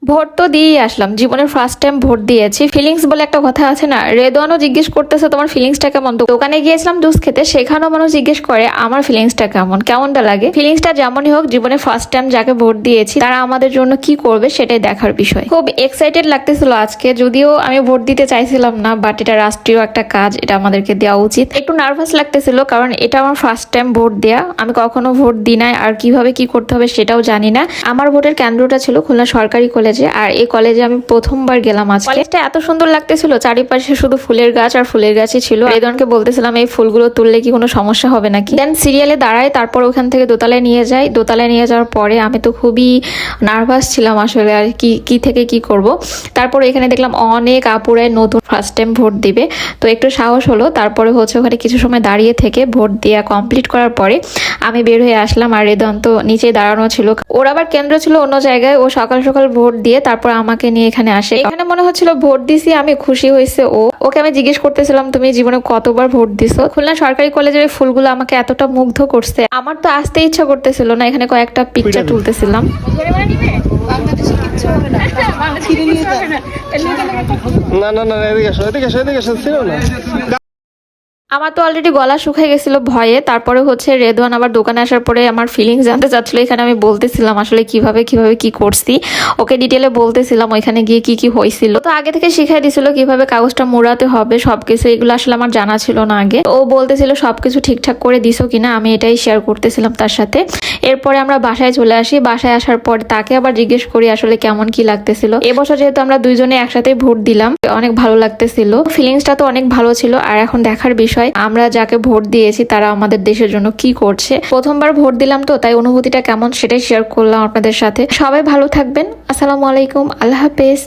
Vote তো দিয়েই আসলাম, জীবনের ফার্স্ট টাইম ভোট দিয়েছি। ফিলিংস বলে একটা কথা আছে না, রেদওয়ানও জিজ্ঞেস করতেছে তোমার ফিলিংসটা কেমন। তো দোকানে গিয়েছিলাম জুস খেতে, সেখানেও মানুষ জিজ্ঞেস করে আমার ফিলিংসটা কেমন, কেমনটা লাগে। ফিলিংসটা যেমনই হোক, জীবনে ফার্স্ট টাইম যাকে ভোট দিয়েছি তারা আমাদের জন্য কি করবে সেটাই দেখার বিষয়। খুব এক্সাইটেড লাগতেছিল আজকে, যদিও আমি ভোট দিতে চাইছিলাম না, বাট এটা রাষ্ট্রীয় একটা কাজ, এটা আমাদেরকে দেওয়া উচিত। একটু নার্ভাস লাগতেছিল কারণ এটা আমার ফার্স্ট টাইম ভোট দেয়া, আমি কখনো ভোট দিই নাই, আর কিভাবে কি করতে হবে সেটাও জানি না। আমার ভোটের কেন্দ্রটা ছিল খুলনা সরকারি কলেজে, আর এই কলেজে আমি প্রথমবার গেলাম আজকে। কলেজটা এত সুন্দর লাগতেছিল, চারিপাশে শুধু ফুলের গাছ আর ফুলের গাছই ছিল। রেদওয়ানকে বলতেছিলাম এই ফুলগুলো তুললে কি কোনো সমস্যা হবে নাকি। দেন সিরিয়ালে দাঁড়ায়, তারপর ওখান থেকে দোতলায় নিয়ে যাই। দোতলায় নিয়ে যাওয়ার পরে আমি তো খুবই নার্ভাস ছিলাম আসলে, আর কি থেকে কি করব। তারপর এখানে দেখলাম অনেক আপুরাই নতুন ফার্স্ট টাইম ভোট দিবে, তো একটু সাহস হলো। তারপরে হচ্ছে ওখানে কিছু সময় দাঁড়িয়ে থেকে ভোট দেওয়া কমপ্লিট করার পরে আমি বের হয়ে আসলাম, আর রেদওয়ান তো নিচে দাঁড়ানো ছিল। ওর আবার কেন্দ্র ছিল অন্য জায়গায়, ও সকাল সকাল ভোট দিয়ে তারপর আমাকে নিয়ে এখানে আসে। এখানে মনে হচ্ছিল ভোট দিছি আমি, খুশি হয়েছে ও। ওকে আমি জিজ্ঞেস করতেছিলাম তুমি জীবনে কতবার ভোট দিছো। খুলনা সরকারি কলেজের ফুলগুলো আমাকে এতটা মুগ্ধ করছে, আমার তো আসতে ইচ্ছা করতেছিল না। এখানে কয়েকটা পিকচার তুলতেছিলাম। না না না, এদিকে আসো, এদিকে আসো, এদিকে আসো, ছিল না। আমার তো অলরেডি গলা শুকিয়ে গেছিল ভয়ে। তারপরে হচ্ছে রেদওয়ান আবার দোকানে আসার পরে আমার ফিলিংস জানতে চাচ্ছিল। এখানে আমি বলতেছিলাম আসলে কিভাবে কি করছি, ওকে ডিটেলে বলতেছিলাম ওইখানে গিয়ে কি হয়েছিল। তো আগে থেকে শিখাই দিছিল কিভাবে কাগজটা মোড়াতে হবে সবকিছু, এগুলো আসলে আমার জানা ছিল না আগে। ও বলতেছিল সবকিছু ঠিকঠাক করে দিছো কিনা, আমি এটাই শেয়ার করতেছিলাম তার সাথে। এরপরে আমরা বাসায় চলে আসি। বাসায় আসার পর তাকে আবার জিজ্ঞেস করি আসলে কেমন কি লাগতেছিল। এবছর যেহেতু আমরা দুইজনে একসাথে ভোট দিলাম, অনেক ভালো লাগতেছিল, ফিলিংসটা তো অনেক ভালো ছিল। আর এখন দেখার বিষয় আমরা যাকে ভোট দিয়েছি তারা আমাদের দেশের জন্য কি করছে। প্রথমবার ভোট দিলাম তো তাই অনুভূতিটা কেমন সেটাই শেয়ার করলাম আপনাদের সাথে। সবাই ভালো থাকবেন, আসসালামু আলাইকুম, আল্লাহ হাফেজ।